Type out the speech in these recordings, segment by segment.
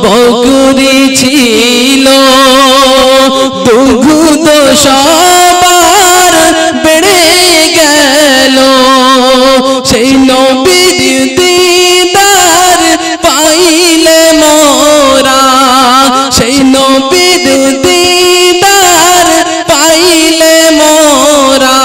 বকরি ছিল দুগ্ধ সবার বেড়ে গেল সেই নবীর দিদার পাইলে মোরা সেই নবীর দিদার পাইলে মোরা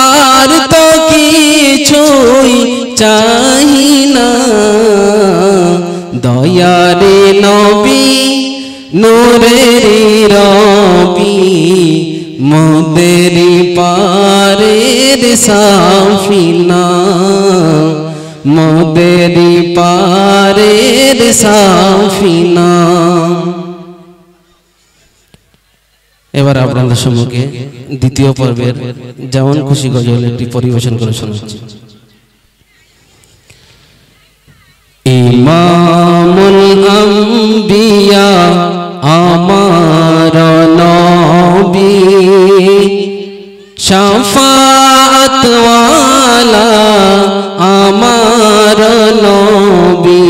আর তো কিছুই চাই না দয়ারে নবী নূরের রবি মোদের পারের সাফিনা মোদের পারের সাফিনা। এবার আপনাদের সম্মুখে দ্বিতীয় পর্বের যেমন খুশি গজল একটি পরিবেশন করে শোনাচ্ছি। ইমামুল আম্বিয়া আমার নবী শাফাআত ওয়ালা আমার নবী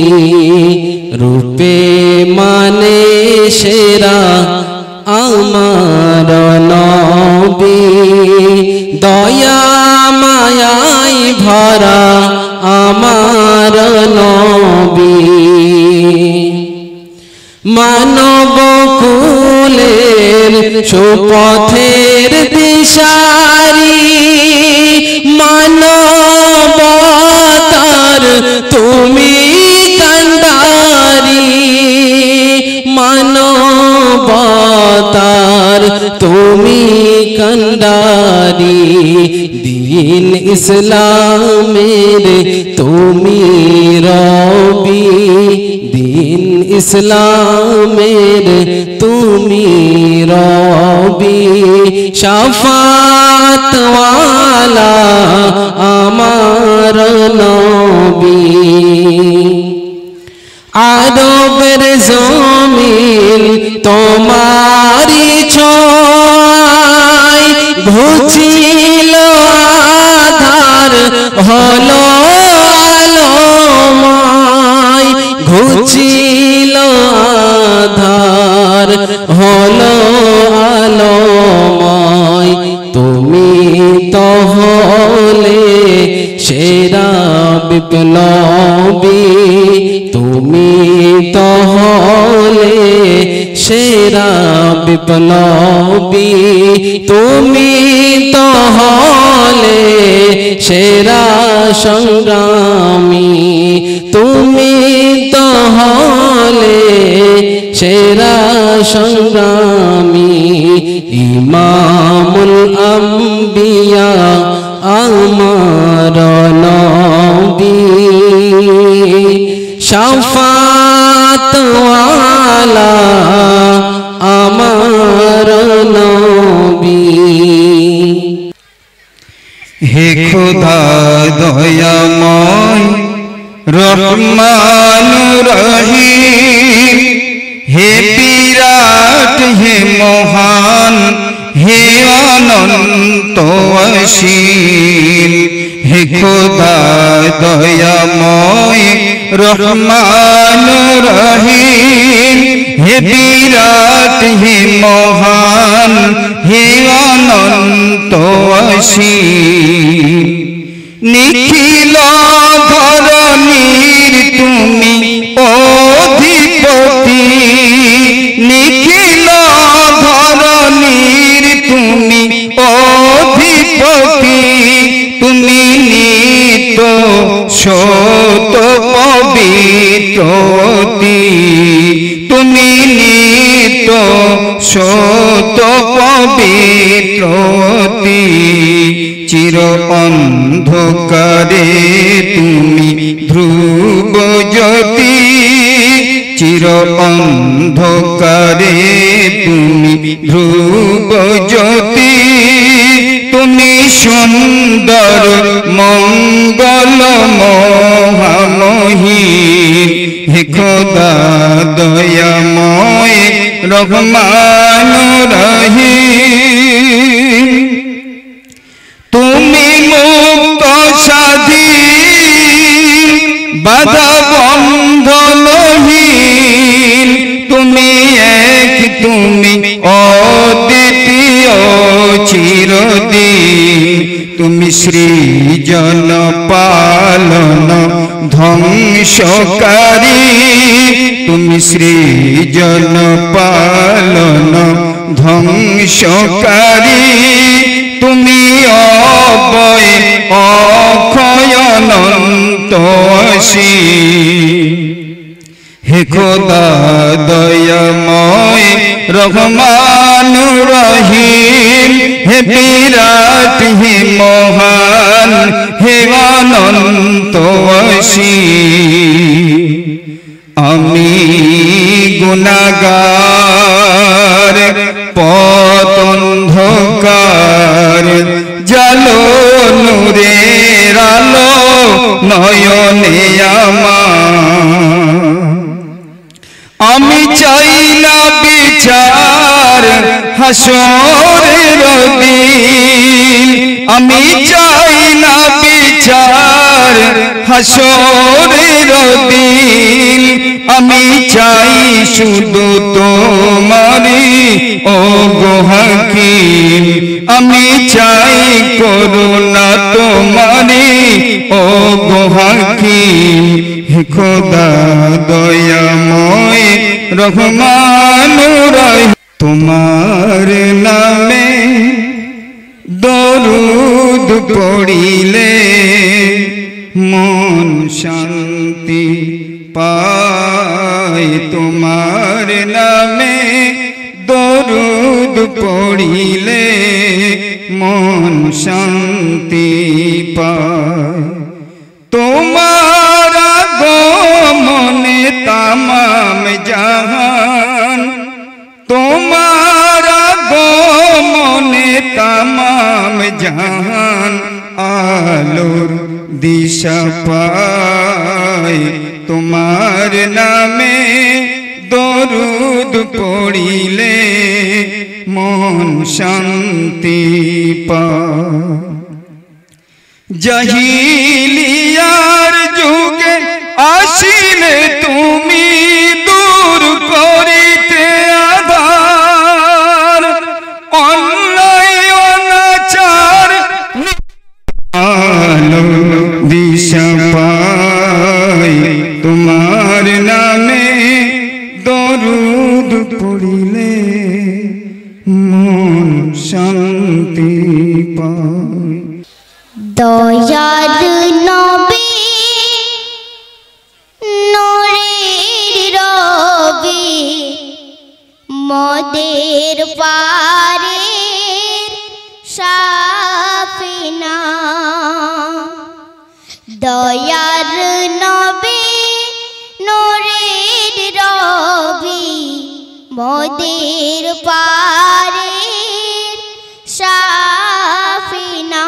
রূপে মানে সেরা আমার নবী দয়া মায়ায় ভরা আমার নবী মানব কুলের সুপথের দিশারি মানবতার তুমি কান্ডারি মানবতার তুমি কান্ডারি দিন ইসলামের তুমি রবি দিন ইসলামের তুমি রবি শাফাত ওয়ালা আমার নবী আরবের জমিন তোমারি ছোঁয়ায় ঘুচিল আধার হলো আলোময় ঘুচিল আধার হলো আলোময় তুমি তো হলে সেরা বিপ্লবী তুমি তো হলে সেরা বিপ্লবী তুমি তো হলে সেরা সংগ্রামী তুমি তো হলে সেরা সংগ্রামী ইমামুল আম্বিয়া আমার নবী শাফাত ওয়ালা আমার নবী। হে খোদা দয়াময় রহমান রহিম হে বিরাট হে মহান হে অনন্ত অসীম হে খোদা দয়াময় রহমান রহিম হে বিরাট হে মহান হে অনন্ত অসীম নিখিল ধরণীর তুমি অধিপতি নিখিল ধরণীর তুমি অধিপতি তুমি নিত সত পবিত্রতি তুমি নিত সত পবিত্রতি চির অন্ধকারে তুমি ধ্রুব জ্যোতি চির অন্ধকারে তুমি ধ্রুব জ্যোতি তুমি সুন্দর মঙ্গল মহামহিম হে খোদা দয়াময় রহমান রহিম তুমি মুক্ত স্বাধীন বাধা বন্ধনহীন অদ্বিতীয় চিরদিন তুমি সৃজন পালন ধ্বংসকারী তুমি সৃজন পালন ধ্বংসকারী তুমি অবয় অক্ষয় অনন্ত অসীম হে খোদা দয়াময় রহমান রহিম হে বিরাট হে মহান হে অনন্ত অসীম আমি গুনাহগার পথ অন্ধকার জালো নূরের আলো নয়নে আমার আমি চাই না বিচার হাসরের দিন আমি চাই না বিচার হাসরের দিন আমি চাই শুধু তোমারি ও গো হাকিম আমি চাই করুণা তোমারি ও গো হাকিম হে খোদা দয়াময় রহমান রহিম তোমার নামে দরুদ পড়িলে মন শান্তি পায় তোমার নামে দরুদ পড়িলে মন শান্তি পায় তোমার আগমনে তামাম জাহান তোমার আগমনে তামাম জাহান আলোর দিশা পায় তোমার নামে দরুদ পড়িলে মন শান্তি পায় জাহিলিয়ার যুগে আসিলে তুমি দূর করিতে আধার অন্যায় অনাচার আলো দিশা পায় তোমার নামে দরুদ পড়িলে মন শান্তি পায় দয়ার নবী নূরের রবি মদের পারের সাফিনা দয়ার নবী নূরের রবি মদের পারের সাফিনা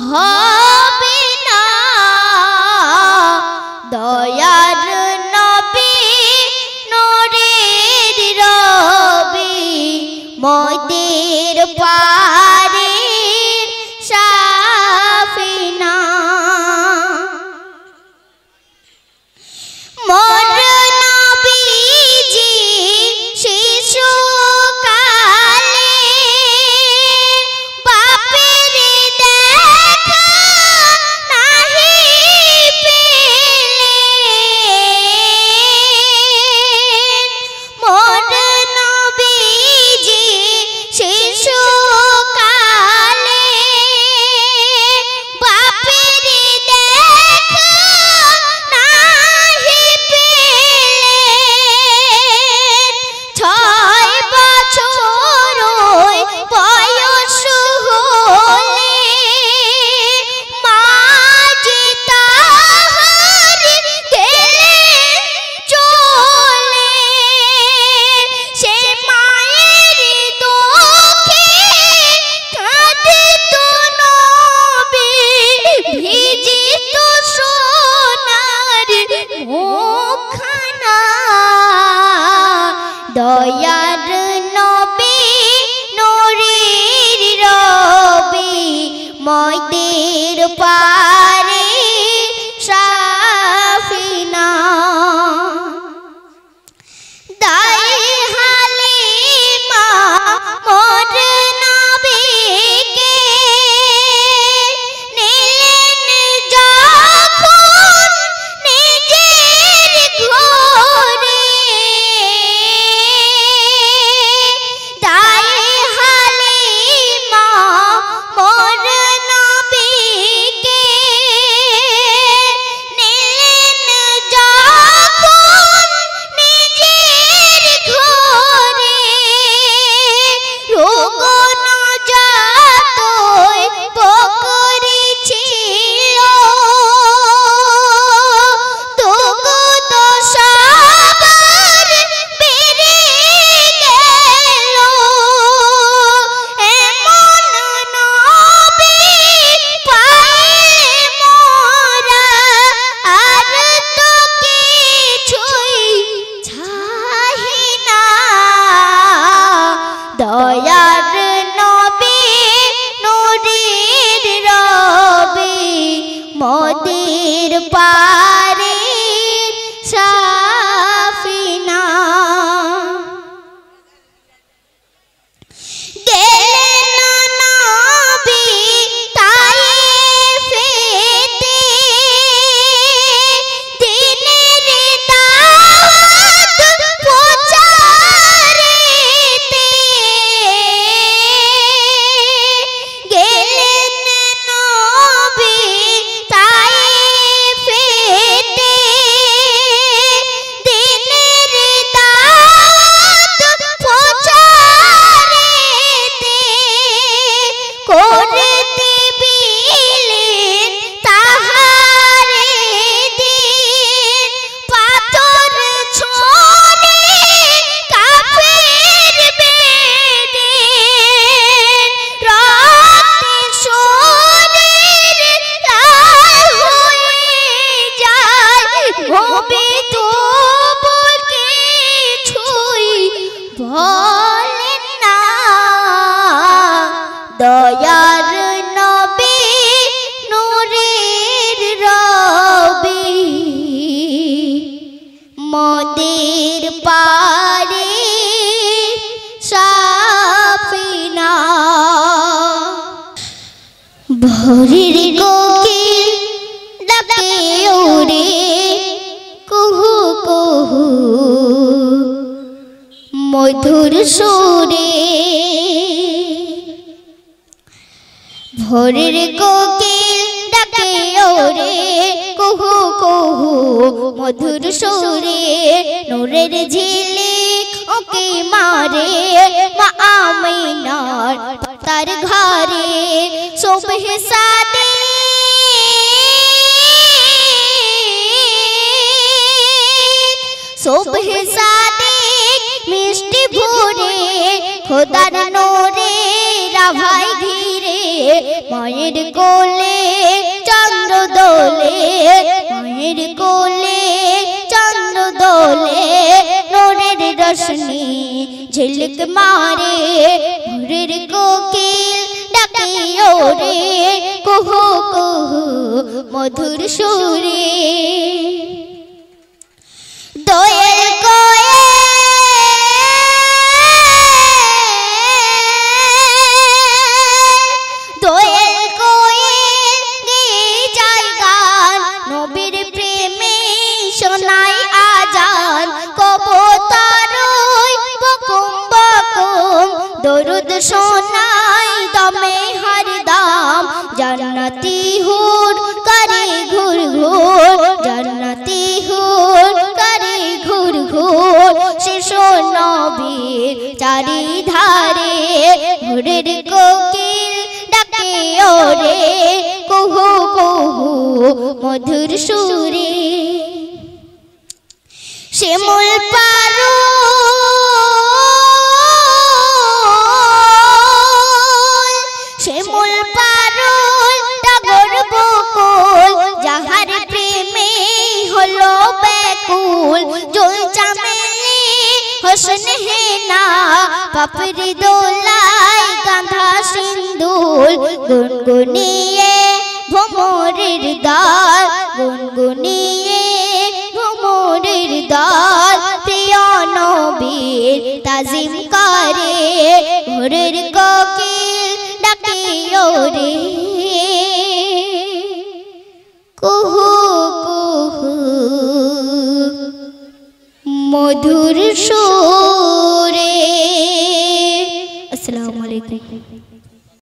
হবে না দয়ার নবী নূরের রবি ময়দের পারে সাফিনা দাই হালিমা মোর নবীকে নিলেন যখন নিজের ঘরে দাই হালিমা মোর নবীকে নিলেন যখন নিজের ঘরে রোগ নজাতই পকরি ছিল দুঃখ সবার বেড়ে গেল এমন নবী পাই মোরা আর তো কিছুই চাহি না দয়ার নবী নূরের রবি মদের পারে সাফিনা গেলেন নবী তায়েফেতে দিনের দাওয়াত প্রচারেতে গেলেন নবী তায়েফেতে দিনের দাওয়াত প্রচারেতে করতে বিলীন তাহারে দিন পাথর ছোঁড়ে কাফের বেদিন রক্তে শরীর লাল হয়ে যায় নবী তবু কিছুই বলেন না দয়ার নবী নূরের রবি মদের পারে সাফিনা ভোরের কোকিল ডাকে ওরে কুহু কুহু মধুর সুরে ভোরের কোকিল ডাকে ওরে কুহু কুহু মধুর সুরে নূরের ঝিলিক ওকে মারে মা আমিনার তার ঘরে সুবহ সাদিক মিষ্টি ভোরে খোদার নূরে রাভাই ঘিরে মায়ের কোলে চন্দ্র দোলে মায়ের কোলে চন্দ্র দোলে নূরের রশ্মি ঝিলক মারে ভোরের কোকিল ডাকে ওরে কুহু কুহু মধুর সুরে দোয়েল কোয়েল গেয়ে যায় গান নবীর প্রেমে শোনায় আজান কবুতরই বকুম বকুম দরুদ শোনায় দমে হরদম জান্নাতি হুর করে ঘুর ঘুর জান্নাতি হুর করে ঘুর ঘুর শিশু নবীর চারিধারে ভোরের কোকিল ডাকে ওরে কুহু কুহু মধুর সুরে শিমুল পারুল টগর বকুল যাহার প্রেমে হলো ব্যাকুল জল চামেলি হোসন হেনা পাপড়ি দোলাই গাঁধা সিন্দুর গুনগুনিয়ে ভ্রমরের দল গুনগুনিয়ে ভ্রমরের দল প্রিয় নবীর তাজিম করে ভোরের কোকিল ডাকে ওরে কুহু কুহু মধুর সুরে। আসসালামু আলাইকুম।